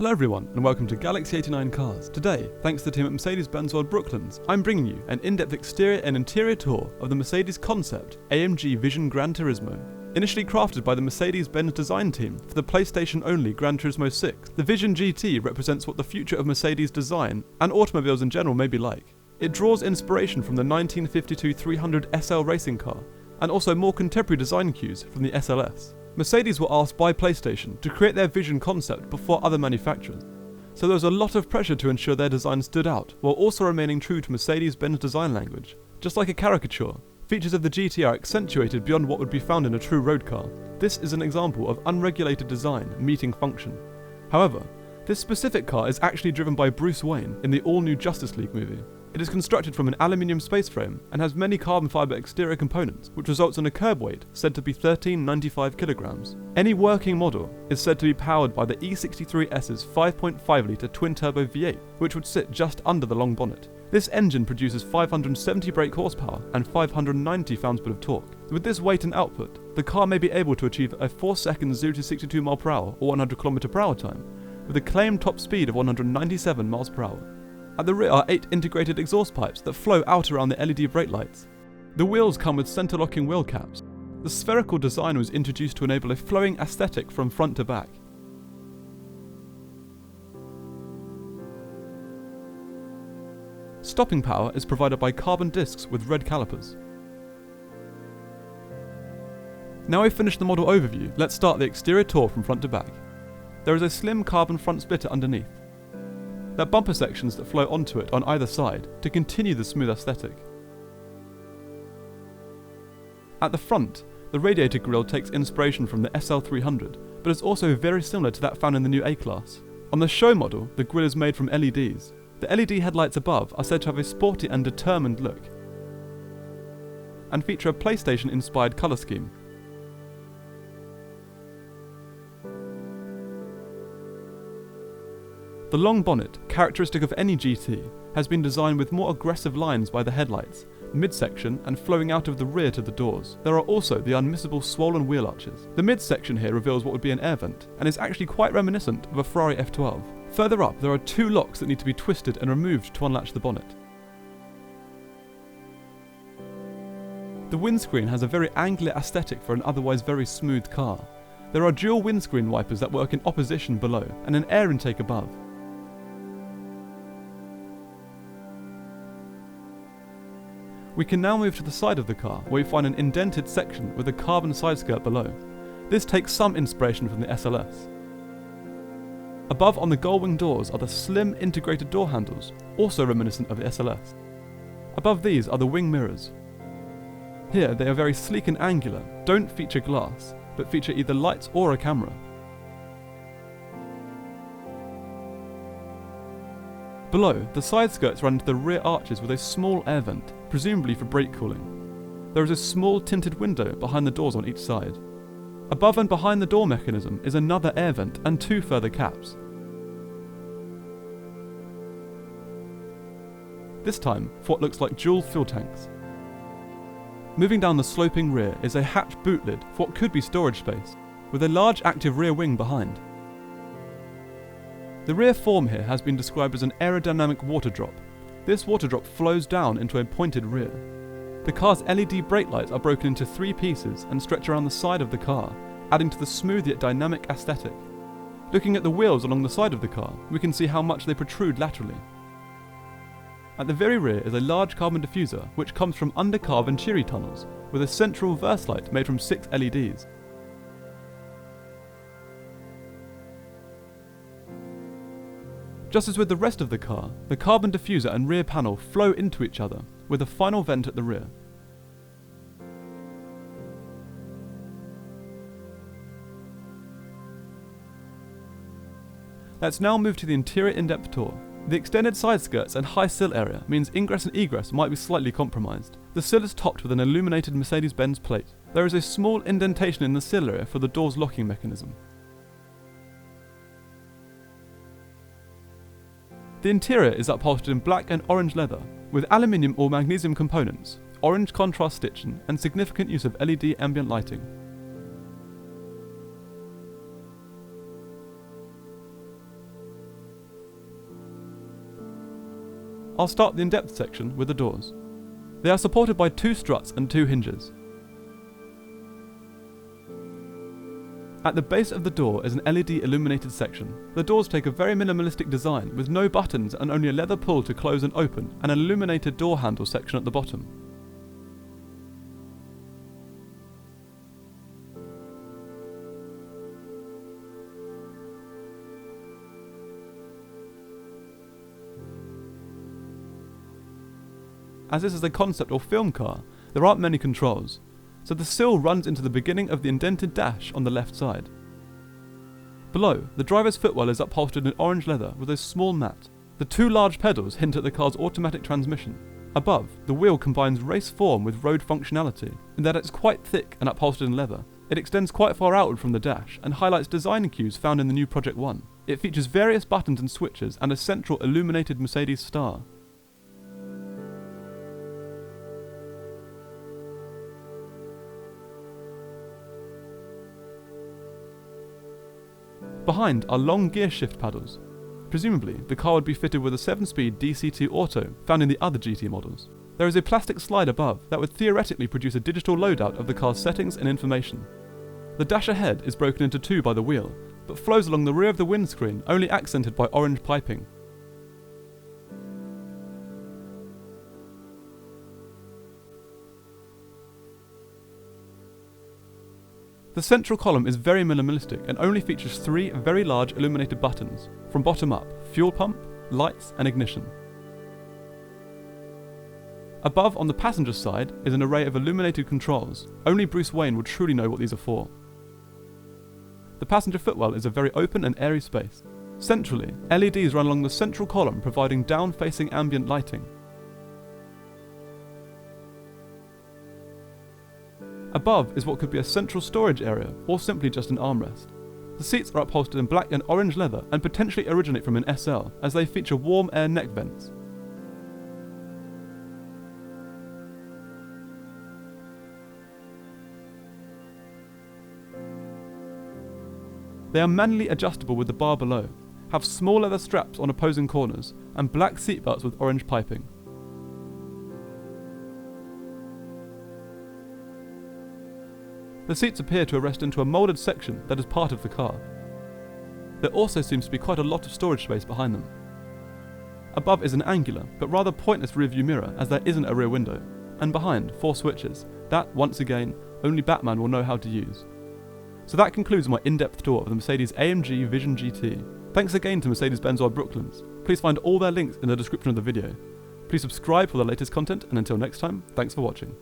Hello everyone and welcome to Galaxy 89 Cars. Today, thanks to the team at Mercedes Benz World Brooklands, I'm bringing you an in-depth exterior and interior tour of the Mercedes concept AMG Vision Gran Turismo. Initially crafted by the Mercedes Benz design team for the PlayStation-only Gran Turismo 6, the Vision GT represents what the future of Mercedes design and automobiles in general may be like. It draws inspiration from the 1952 300 SL racing car and also more contemporary design cues from the SLS. Mercedes were asked by PlayStation to create their Vision concept before other manufacturers, so there was a lot of pressure to ensure their design stood out while also remaining true to Mercedes-Benz design language. Just like a caricature, features of the GT are accentuated beyond what would be found in a true road car. This is an example of unregulated design meeting function. However, this specific car is actually driven by Bruce Wayne in the all-new Justice League movie. It is constructed from an aluminium space frame and has many carbon fibre exterior components, which results in a curb weight said to be 1395 kilograms. Any working model is said to be powered by the E63S's 5.5 litre twin-turbo V8, which would sit just under the long bonnet. This engine produces 570 brake horsepower and 590 pounds-foot of torque. With this weight and output, the car may be able to achieve a 4-second 0 to 62 mph or 100 km/h time, with a claimed top speed of 197 mph. At the rear are 8 integrated exhaust pipes that flow out around the LED brake lights. The wheels come with center-locking wheel caps. The spherical design was introduced to enable a flowing aesthetic from front to back. Stopping power is provided by carbon discs with red calipers. Now we've finished the model overview, let's start the exterior tour from front to back. There is a slim carbon front splitter underneath. There are bumper sections that flow onto it on either side to continue the smooth aesthetic. At the front, the radiator grille takes inspiration from the SL300, but is also very similar to that found in the new A-Class. On the show model, the grille is made from LEDs. The LED headlights above are said to have a sporty and determined look, and feature a PlayStation-inspired colour scheme. The long bonnet, characteristic of any GT, has been designed with more aggressive lines by the headlights, midsection and flowing out of the rear to the doors. There are also the unmissable swollen wheel arches. The midsection here reveals what would be an air vent, and is actually quite reminiscent of a Ferrari F12. Further up, there are 2 locks that need to be twisted and removed to unlatch the bonnet. The windscreen has a very angular aesthetic for an otherwise very smooth car. There are dual windscreen wipers that work in opposition below, and an air intake above. We can now move to the side of the car, where we find an indented section with a carbon side skirt below. This takes some inspiration from the SLS. Above on the gull-wing doors are the slim integrated door handles, also reminiscent of the SLS. Above these are the wing mirrors. Here they are very sleek and angular, don't feature glass, but feature either lights or a camera. Below, the side skirts run into the rear arches with a small air vent, presumably for brake cooling. There is a small tinted window behind the doors on each side. Above and behind the door mechanism is another air vent and 2 further caps. This time, for what looks like dual fuel tanks. Moving down the sloping rear is a hatch boot lid for what could be storage space, with a large active rear wing behind. The rear form here has been described as an aerodynamic water drop. This water drop flows down into a pointed rear. The car's LED brake lights are broken into 3 pieces and stretch around the side of the car, adding to the smooth yet dynamic aesthetic. Looking at the wheels along the side of the car, we can see how much they protrude laterally. At the very rear is a large carbon diffuser which comes from undercar Venturi tunnels, with a central verse light made from 6 LEDs. Just as with the rest of the car, the carbon diffuser and rear panel flow into each other, with a final vent at the rear. Let's now move to the interior in-depth tour. The extended side skirts and high sill area means ingress and egress might be slightly compromised. The sill is topped with an illuminated Mercedes-Benz plate. There is a small indentation in the sill area for the door's locking mechanism. The interior is upholstered in black and orange leather, with aluminium or magnesium components, orange contrast stitching, and significant use of LED ambient lighting. I'll start the in-depth section with the doors. They are supported by 2 struts and 2 hinges. At the base of the door is an LED illuminated section. The doors take a very minimalistic design with no buttons and only a leather pull to close and open, and an illuminated door handle section at the bottom. As this is a concept or film car, there aren't many controls, so the sill runs into the beginning of the indented dash on the left side. Below, the driver's footwell is upholstered in orange leather with a small mat. The 2 large pedals hint at the car's automatic transmission. Above, the wheel combines race form with road functionality, in that it's quite thick and upholstered in leather. It extends quite far outward from the dash and highlights design cues found in the new Project One. It features various buttons and switches and a central illuminated Mercedes star. Behind are long gear shift paddles. Presumably, the car would be fitted with a 7-speed DC2 auto found in the other GT models. There is a plastic slide above that would theoretically produce a digital loadout of the car's settings and information. The dash ahead is broken into 2 by the wheel, but flows along the rear of the windscreen, only accented by orange piping. The central column is very minimalistic and only features 3 very large illuminated buttons, from bottom up: fuel pump, lights and ignition. Above on the passenger side is an array of illuminated controls. Only Bruce Wayne would truly know what these are for. The passenger footwell is a very open and airy space. Centrally, LEDs run along the central column providing down-facing ambient lighting. Above is what could be a central storage area, or simply just an armrest. The seats are upholstered in black and orange leather and potentially originate from an SL, as they feature warm air neck vents. They are manually adjustable with the bar below, have small leather straps on opposing corners, and black seatbelts with orange piping. The seats appear to arrest into a moulded section that is part of the car. There also seems to be quite a lot of storage space behind them. Above is an angular, but rather pointless rear-view mirror, as there isn't a rear window, and behind 4 switches, that, once again, only Batman will know how to use. So that concludes my in-depth tour of the Mercedes AMG Vision GT. Thanks again to Mercedes Benz World Brooklands. Please find all their links in the description of the video. Please subscribe for the latest content, and until next time, thanks for watching.